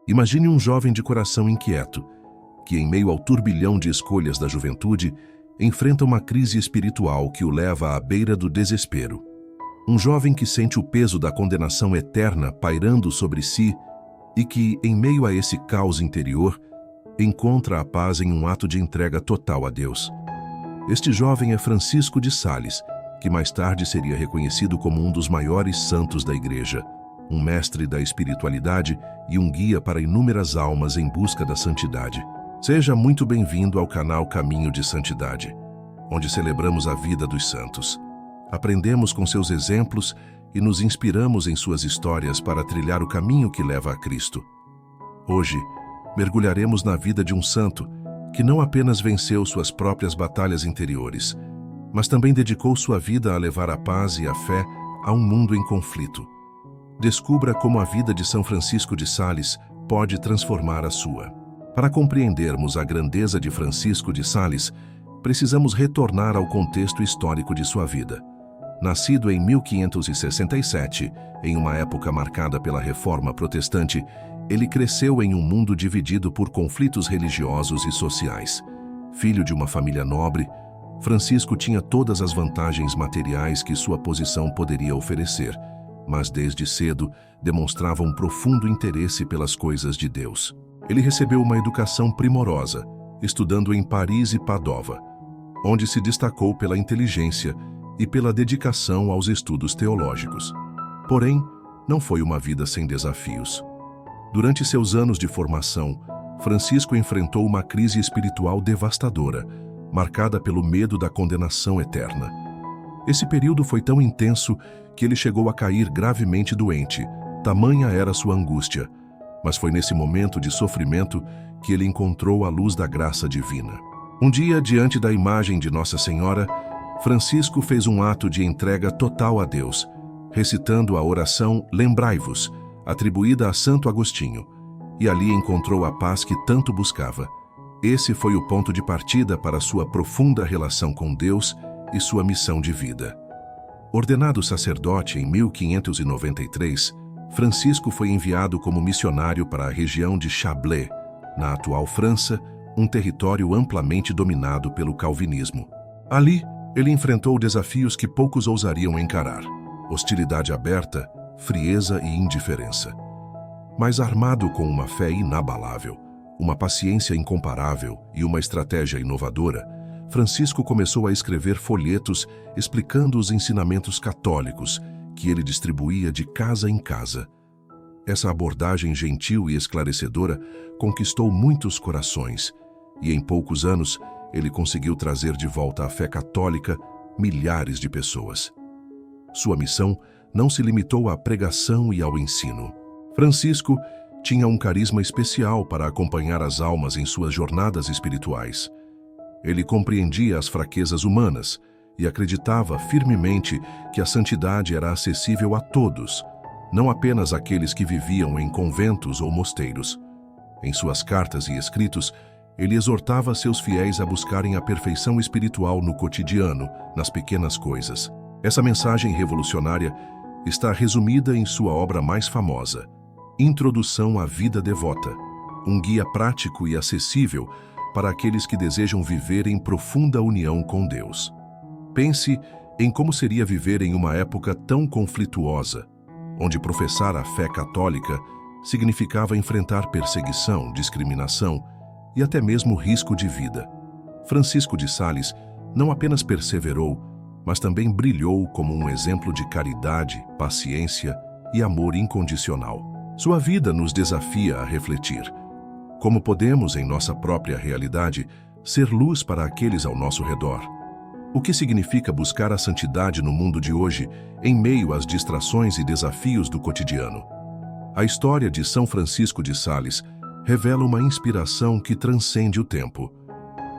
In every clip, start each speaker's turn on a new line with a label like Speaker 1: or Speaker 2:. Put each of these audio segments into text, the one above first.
Speaker 1: Imagine um jovem de coração inquieto, que em meio ao turbilhão de escolhas da juventude, enfrenta uma crise espiritual que o leva à beira do desespero. Um jovem que sente o peso da condenação eterna pairando sobre si e que, em meio a esse caos interior, encontra a paz em um ato de entrega total a Deus. Este jovem é Francisco de Sales, que mais tarde seria reconhecido como um dos maiores santos da Igreja, um mestre da espiritualidade e um guia para inúmeras almas em busca da santidade. Seja muito bem-vindo ao canal Caminho de Santidade, onde celebramos a vida dos santos. Aprendemos com seus exemplos e nos inspiramos em suas histórias para trilhar o caminho que leva a Cristo. Hoje, mergulharemos na vida de um santo que não apenas venceu suas próprias batalhas interiores, mas também dedicou sua vida a levar a paz e a fé a um mundo em conflito. Descubra como a vida de São Francisco de Sales pode transformar a sua. Para compreendermos a grandeza de Francisco de Sales, precisamos retornar ao contexto histórico de sua vida. Nascido em 1567, em uma época marcada pela Reforma Protestante, ele cresceu em um mundo dividido por conflitos religiosos e sociais. Filho de uma família nobre, Francisco tinha todas as vantagens materiais que sua posição poderia oferecer, mas desde cedo demonstrava um profundo interesse pelas coisas de Deus. Ele recebeu uma educação primorosa, estudando em Paris e Padova, onde se destacou pela inteligência e pela dedicação aos estudos teológicos. Porém, não foi uma vida sem desafios. Durante seus anos de formação, Francisco enfrentou uma crise espiritual devastadora, marcada pelo medo da condenação eterna. Esse período foi tão intenso que ele chegou a cair gravemente doente, tamanha era sua angústia, mas foi nesse momento de sofrimento que ele encontrou a luz da graça divina. Um dia, diante da imagem de Nossa Senhora, Francisco fez um ato de entrega total a Deus, recitando a oração Lembrai-vos, atribuída a Santo Agostinho, e ali encontrou a paz que tanto buscava. Esse foi o ponto de partida para sua profunda relação com Deus e sua missão de vida. Ordenado sacerdote em 1593, Francisco foi enviado como missionário para a região de Chablais, na atual França, um território amplamente dominado pelo calvinismo. Ali, ele enfrentou desafios que poucos ousariam encarar: hostilidade aberta, frieza e indiferença. Mas armado com uma fé inabalável, uma paciência incomparável e uma estratégia inovadora, Francisco começou a escrever folhetos explicando os ensinamentos católicos que ele distribuía de casa em casa. Essa abordagem gentil e esclarecedora conquistou muitos corações, e em poucos anos ele conseguiu trazer de volta à fé católica milhares de pessoas. Sua missão não se limitou à pregação e ao ensino. Francisco tinha um carisma especial para acompanhar as almas em suas jornadas espirituais. Ele compreendia as fraquezas humanas e acreditava firmemente que a santidade era acessível a todos, não apenas àqueles que viviam em conventos ou mosteiros. Em suas cartas e escritos, ele exortava seus fiéis a buscarem a perfeição espiritual no cotidiano, nas pequenas coisas. Essa mensagem revolucionária está resumida em sua obra mais famosa, Introdução à Vida Devota, um guia prático e acessível para aqueles que desejam viver em profunda união com Deus. Pense em como seria viver em uma época tão conflituosa, onde professar a fé católica significava enfrentar perseguição, discriminação e até mesmo risco de vida. Francisco de Sales não apenas perseverou, mas também brilhou como um exemplo de caridade, paciência e amor incondicional. Sua vida nos desafia a refletir. Como podemos, em nossa própria realidade, ser luz para aqueles ao nosso redor? O que significa buscar a santidade no mundo de hoje, em meio às distrações e desafios do cotidiano? A história de São Francisco de Sales revela uma inspiração que transcende o tempo.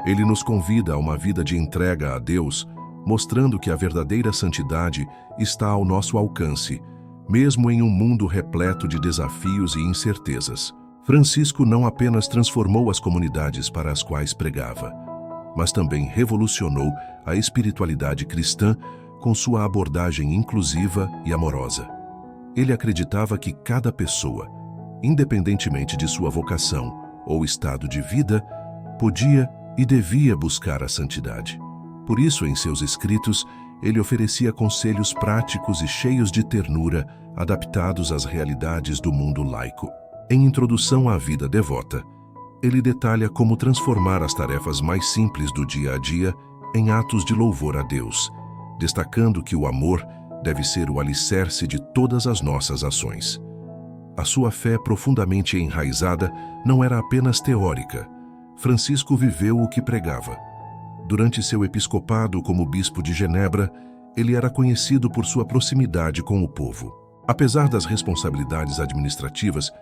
Speaker 1: Ele nos convida a uma vida de entrega a Deus, mostrando que a verdadeira santidade está ao nosso alcance, mesmo em um mundo repleto de desafios e incertezas. Francisco não apenas transformou as comunidades para as quais pregava, mas também revolucionou a espiritualidade cristã com sua abordagem inclusiva e amorosa. Ele acreditava que cada pessoa, independentemente de sua vocação ou estado de vida, podia e devia buscar a santidade. Por isso, em seus escritos, ele oferecia conselhos práticos e cheios de ternura, adaptados às realidades do mundo laico. Em Introdução à Vida Devota, ele detalha como transformar as tarefas mais simples do dia a dia em atos de louvor a Deus, destacando que o amor deve ser o alicerce de todas as nossas ações. A sua fé profundamente enraizada não era apenas teórica. Francisco viveu o que pregava. Durante seu episcopado como bispo de Genebra, ele era conhecido por sua proximidade com o povo. Apesar das responsabilidades administrativas,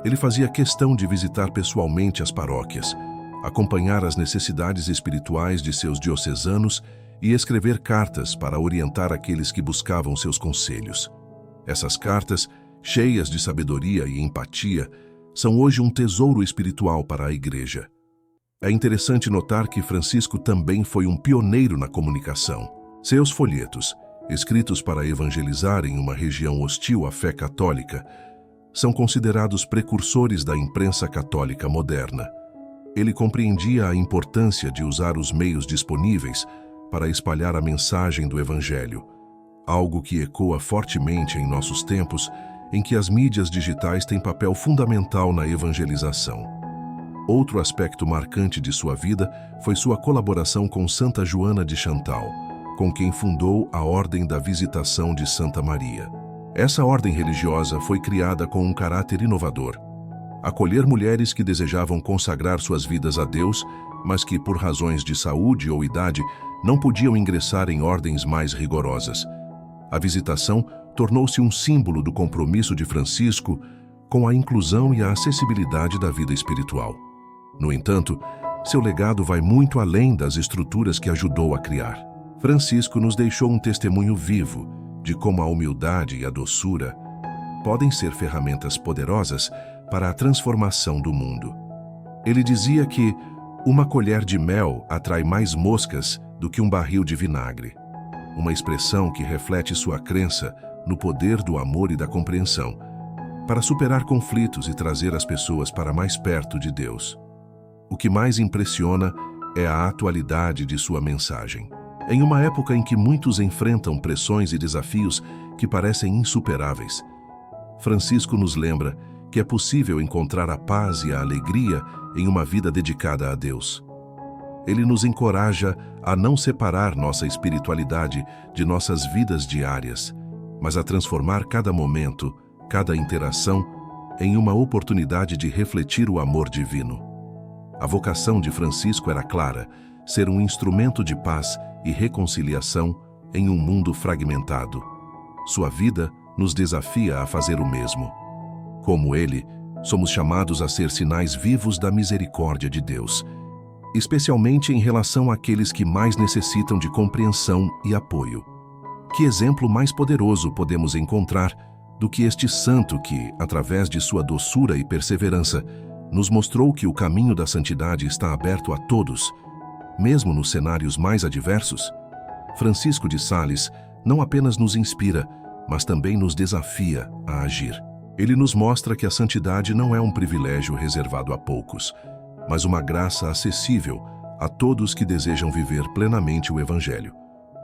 Speaker 1: ele fazia questão de visitar pessoalmente as paróquias, acompanhar as necessidades espirituais de seus diocesanos e escrever cartas para orientar aqueles que buscavam seus conselhos. Essas cartas, cheias de sabedoria e empatia, são hoje um tesouro espiritual para a Igreja. É interessante notar que Francisco também foi um pioneiro na comunicação. Seus folhetos, escritos para evangelizar em uma região hostil à fé católica, são considerados precursores da imprensa católica moderna. Ele compreendia a importância de usar os meios disponíveis para espalhar a mensagem do Evangelho, algo que ecoa fortemente em nossos tempos, em que as mídias digitais têm papel fundamental na evangelização. Outro aspecto marcante de sua vida foi sua colaboração com Santa Joana de Chantal, com quem fundou a Ordem da Visitação de Santa Maria. Essa ordem religiosa foi criada com um caráter inovador: acolher mulheres que desejavam consagrar suas vidas a Deus, mas que, por razões de saúde ou idade, não podiam ingressar em ordens mais rigorosas. A visitação tornou-se um símbolo do compromisso de Francisco com a inclusão e a acessibilidade da vida espiritual. No entanto, seu legado vai muito além das estruturas que ajudou a criar. Francisco nos deixou um testemunho vivo de como a humildade e a doçura podem ser ferramentas poderosas para a transformação do mundo. Ele dizia que uma colher de mel atrai mais moscas do que um barril de vinagre, uma expressão que reflete sua crença no poder do amor e da compreensão para superar conflitos e trazer as pessoas para mais perto de Deus. O que mais impressiona é a atualidade de sua mensagem. Em uma época em que muitos enfrentam pressões e desafios que parecem insuperáveis, Francisco nos lembra que é possível encontrar a paz e a alegria em uma vida dedicada a Deus. Ele nos encoraja a não separar nossa espiritualidade de nossas vidas diárias, mas a transformar cada momento, cada interação, em uma oportunidade de refletir o amor divino. A vocação de Francisco era clara: ser um instrumento de paz e reconciliação em um mundo fragmentado. Sua vida nos desafia a fazer o mesmo. Como ele, somos chamados a ser sinais vivos da misericórdia de Deus, especialmente em relação àqueles que mais necessitam de compreensão e apoio. Que exemplo mais poderoso podemos encontrar do que este santo que, através de sua doçura e perseverança, nos mostrou que o caminho da santidade está aberto a todos, mesmo nos cenários mais adversos? Francisco de Sales não apenas nos inspira, mas também nos desafia a agir. Ele nos mostra que a santidade não é um privilégio reservado a poucos, mas uma graça acessível a todos que desejam viver plenamente o Evangelho.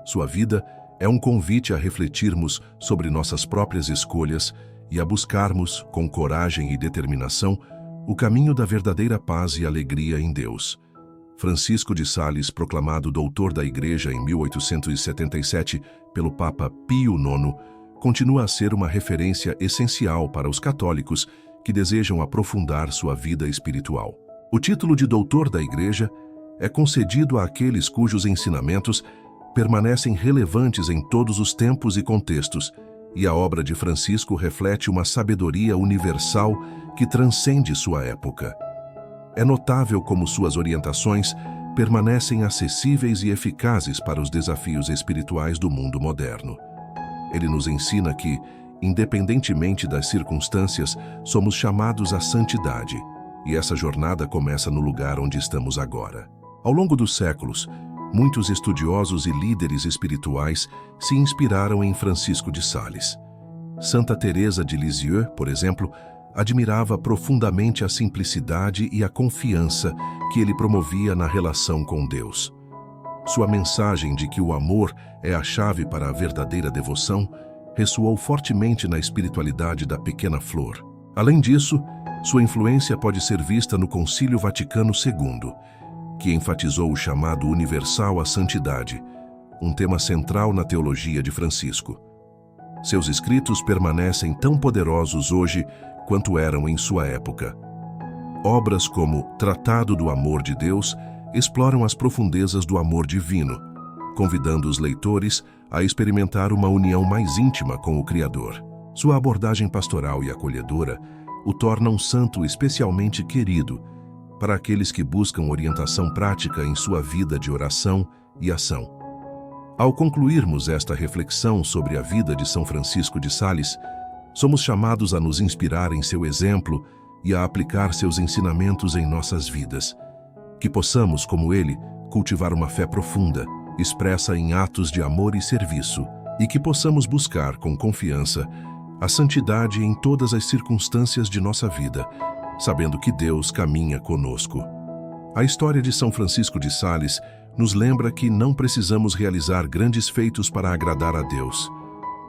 Speaker 1: Sua vida é um convite a refletirmos sobre nossas próprias escolhas e a buscarmos, com coragem e determinação, o caminho da verdadeira paz e alegria em Deus. Francisco de Sales, proclamado doutor da Igreja em 1877 pelo Papa Pio IX, continua a ser uma referência essencial para os católicos que desejam aprofundar sua vida espiritual. O título de doutor da Igreja é concedido àqueles cujos ensinamentos permanecem relevantes em todos os tempos e contextos, e a obra de Francisco reflete uma sabedoria universal que transcende sua época. É notável como suas orientações permanecem acessíveis e eficazes para os desafios espirituais do mundo moderno. Ele nos ensina que, independentemente das circunstâncias, somos chamados à santidade, e essa jornada começa no lugar onde estamos agora. Ao longo dos séculos, muitos estudiosos e líderes espirituais se inspiraram em Francisco de Sales. Santa Teresa de Lisieux, por exemplo, admirava profundamente a simplicidade e a confiança que ele promovia na relação com Deus. Sua mensagem de que o amor é a chave para a verdadeira devoção ressoou fortemente na espiritualidade da pequena Flor. Além disso, sua influência pode ser vista no Concílio Vaticano II, que enfatizou o chamado universal à santidade, um tema central na teologia de Francisco. Seus escritos permanecem tão poderosos hoje quanto eram em sua época. Obras como Tratado do Amor de Deus exploram as profundezas do amor divino, convidando os leitores a experimentar uma união mais íntima com o Criador. Sua abordagem pastoral e acolhedora o torna um santo especialmente querido para aqueles que buscam orientação prática em sua vida de oração e ação. Ao concluirmos esta reflexão sobre a vida de São Francisco de Sales, somos chamados a nos inspirar em seu exemplo e a aplicar seus ensinamentos em nossas vidas. Que possamos, como ele, cultivar uma fé profunda, expressa em atos de amor e serviço, e que possamos buscar, com confiança, a santidade em todas as circunstâncias de nossa vida, sabendo que Deus caminha conosco. A história de São Francisco de Sales nos lembra que não precisamos realizar grandes feitos para agradar a Deus.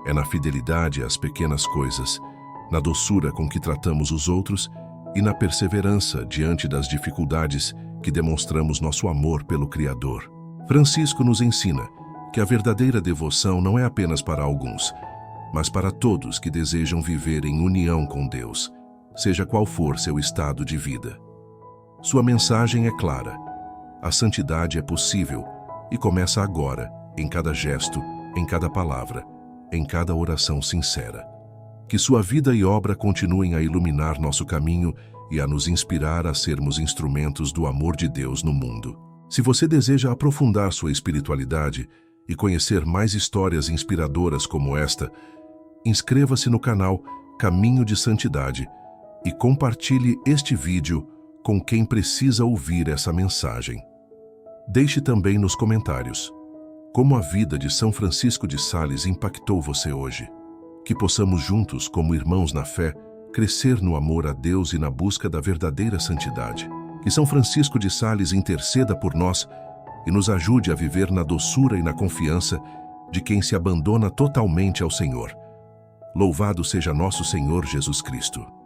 Speaker 1: É na fidelidade às pequenas coisas, na doçura com que tratamos os outros e na perseverança diante das dificuldades que demonstramos nosso amor pelo Criador. Francisco nos ensina que a verdadeira devoção não é apenas para alguns, mas para todos que desejam viver em união com Deus, seja qual for seu estado de vida. Sua mensagem é clara: a santidade é possível e começa agora, em cada gesto, em cada palavra, em cada oração sincera. Que sua vida e obra continuem a iluminar nosso caminho e a nos inspirar a sermos instrumentos do amor de Deus no mundo. Se você deseja aprofundar sua espiritualidade e conhecer mais histórias inspiradoras como esta, inscreva-se no canal Caminho de Santidade e compartilhe este vídeo com quem precisa ouvir essa mensagem. Deixe também nos comentários como a vida de São Francisco de Sales impactou você hoje. Que possamos juntos, como irmãos na fé, crescer no amor a Deus e na busca da verdadeira santidade. Que São Francisco de Sales interceda por nós e nos ajude a viver na doçura e na confiança de quem se abandona totalmente ao Senhor. Louvado seja nosso Senhor Jesus Cristo.